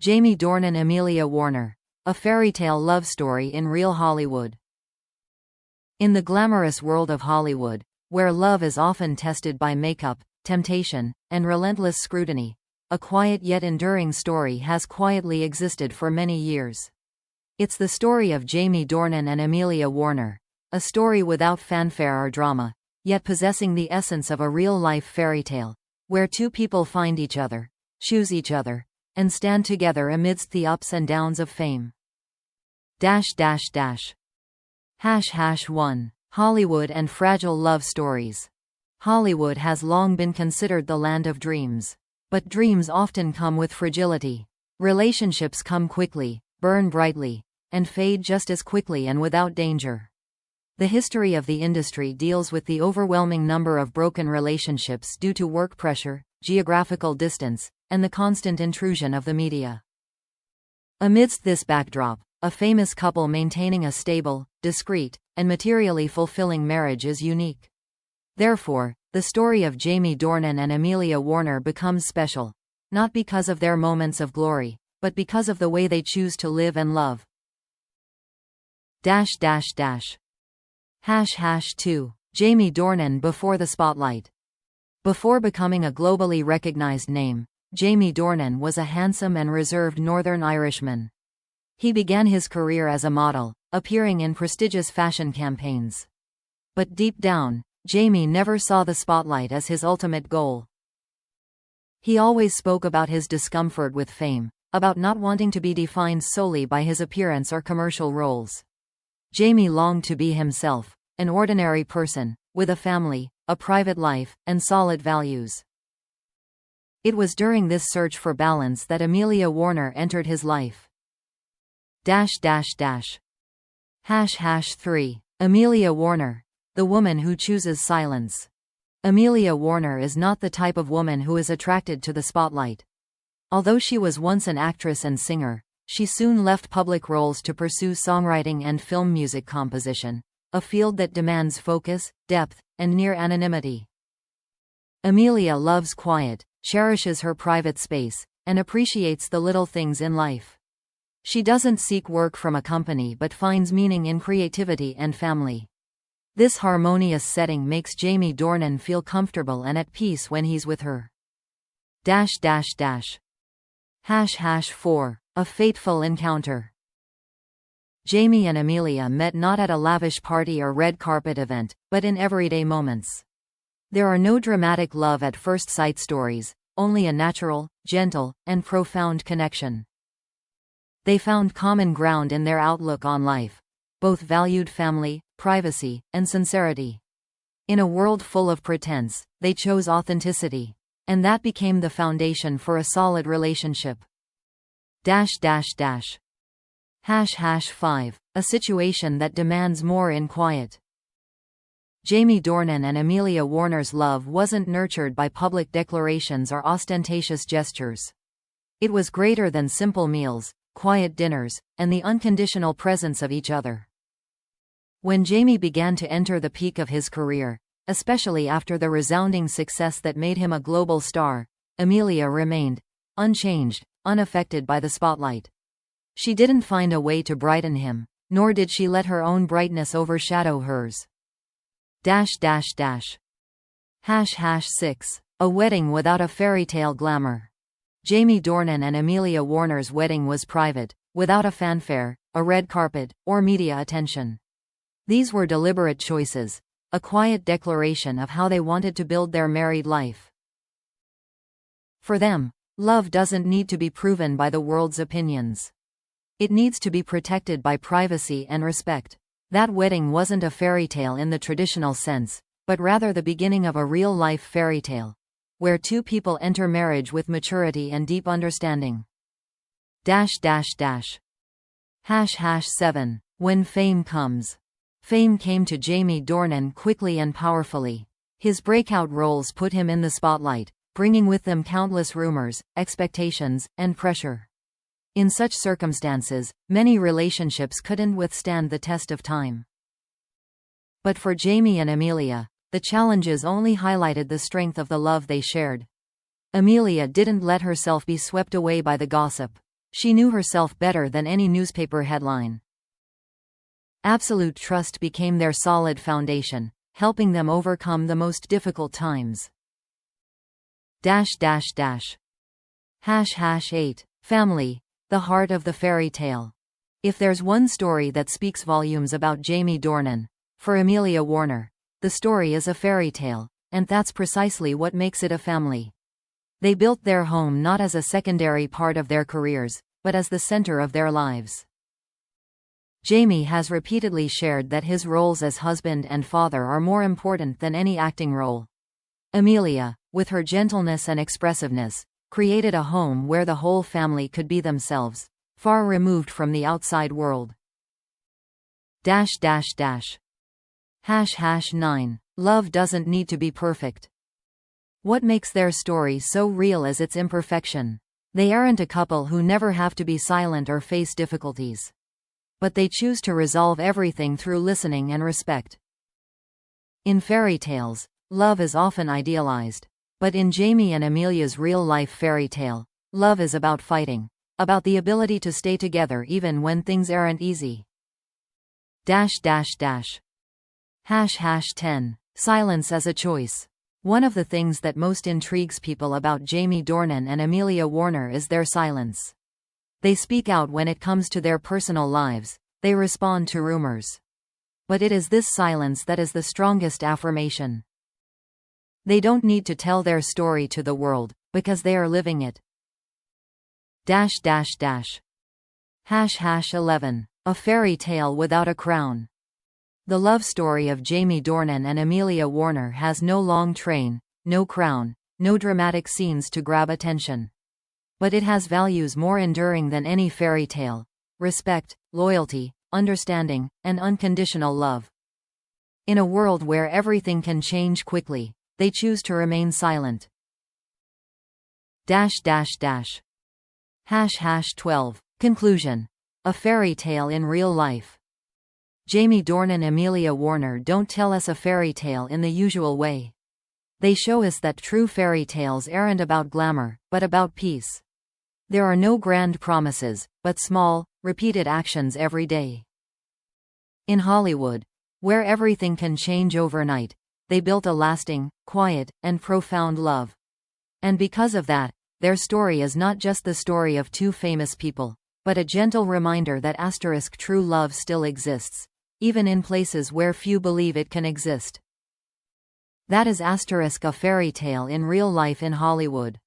Jaime Dornan, Amelia Warner. A fairy tale love story in real Hollywood. In the glamorous world of Hollywood, where love is often tested by makeup, temptation, and relentless scrutiny, a quiet yet enduring story has quietly existed for many years. It's the story of Jaime Dornan and Amelia Warner, a story without fanfare or drama, yet possessing the essence of a real-life fairy tale, where two people find each other, choose each other, and stand together amidst the ups and downs of fame. #1. Hollywood and fragile love stories. Hollywood has long been considered the land of dreams. But dreams often come with fragility. Relationships come quickly, burn brightly, and fade just as quickly and without danger. The history of the industry deals with the overwhelming number of broken relationships due to work pressure, geographical distance, and the constant intrusion of the media. Amidst this backdrop, a famous couple maintaining a stable, discreet, and materially fulfilling marriage is unique. Therefore, the story of Jaime Dornan and Amelia Warner becomes special, not because of their moments of glory, but because of the way they choose to live and love. #2. Jaime Dornan before the spotlight. Before becoming a globally recognized name, Jaime Dornan was a handsome and reserved Northern Irishman. He began his career as a model, appearing in prestigious fashion campaigns. But deep down, Jaime never saw the spotlight as his ultimate goal. He always spoke about his discomfort with fame, about not wanting to be defined solely by his appearance or commercial roles. Jaime longed to be himself, an ordinary person, with a family, a private life, and solid values. It was during this search for balance that Amelia Warner entered his life. #3. Amelia Warner. The woman who chooses silence. Amelia Warner is not the type of woman who is attracted to the spotlight. Although she was once an actress and singer, she soon left public roles to pursue songwriting and film music composition, a field that demands focus, depth, and near anonymity. Amelia loves quiet, cherishes her private space, and appreciates the little things in life. She doesn't seek work from a company but finds meaning in creativity and family. This harmonious setting makes Jaime Dornan feel comfortable and at peace when he's with her. #4. A fateful encounter. Jaime and Amelia met not at a lavish party or red carpet event, but in everyday moments. There are no dramatic love at first sight stories, only a natural, gentle, and profound connection. They found common ground in their outlook on life. Both valued family, privacy, and sincerity. In a world full of pretense, they chose authenticity. And that became the foundation for a solid relationship. #5. A situation that demands more in quiet. Jaime Dornan and Amelia Warner's love wasn't nurtured by public declarations or ostentatious gestures. It was greater than simple meals, quiet dinners, and the unconditional presence of each other. When Jaime began to enter the peak of his career, especially after the resounding success that made him a global star, Amelia remained unchanged, unaffected by the spotlight. She didn't find a way to brighten him, nor did she let her own brightness overshadow hers. #6. A wedding without a fairy tale glamour. Jaime Dornan and Amelia Warner's wedding was private, without a fanfare, a red carpet, or media attention. These were deliberate choices, a quiet declaration of how they wanted to build their married life. For them, love doesn't need to be proven by the world's opinions. It needs to be protected by privacy and respect. That wedding wasn't a fairy tale in the traditional sense, but rather the beginning of a real-life fairy tale, where two people enter marriage with maturity and deep understanding. #7. When fame comes. Fame came to Jaime Dornan quickly and powerfully. His breakout roles put him in the spotlight, bringing with them countless rumors, expectations, and pressure. In such circumstances, many relationships couldn't withstand the test of time. But for Jaime and Amelia, the challenges only highlighted the strength of the love they shared. Amelia didn't let herself be swept away by the gossip. She knew herself better than any newspaper headline. Absolute trust became their solid foundation, helping them overcome the most difficult times. ###. ##8. Family, the heart of the fairy tale. If there's one story that speaks volumes about Jaime Dornan, for Amelia Warner, the story is a fairy tale, and that's precisely what makes it a family. They built their home not as a secondary part of their careers, but as the center of their lives. Jaime has repeatedly shared that his roles as husband and father are more important than any acting role. Amelia, with her gentleness and expressiveness, created a home where the whole family could be themselves, far removed from the outside world. ###. Love doesn't need to be perfect. What makes their story so real is its imperfection. They aren't a couple who never have to be silent or face difficulties. But they choose to resolve everything through listening and respect. In fairy tales, love is often idealized. But in Jaime and Amelia's real-life fairy tale, love is about fighting. About the ability to stay together even when things aren't easy. ###10. Silence as a choice. One of the things that most intrigues people about Jaime Dornan and Amelia Warner is their silence. They speak out when it comes to their personal lives, they respond to rumors. But it is this silence that is the strongest affirmation. They don't need to tell their story to the world, because they are living it. #11. A fairy tale without a crown. The love story of Jaime Dornan and Amelia Warner has no long train, no crown, no dramatic scenes to grab attention. But it has values more enduring than any fairy tale: respect, loyalty, understanding, and unconditional love. In a world where everything can change quickly, they choose to remain silent. ###. Conclusion. A fairy tale in real life. Jaime Dornan and Amelia Warner don't tell us a fairy tale in the usual way. They show us that true fairy tales aren't about glamour, but about peace. There are no grand promises, but small, repeated actions every day. In Hollywood, where everything can change overnight, they built a lasting, quiet, and profound love. And because of that, their story is not just the story of two famous people, but a gentle reminder that true love still exists, even in places where few believe it can exist. That is a fairy tale in real life in Hollywood.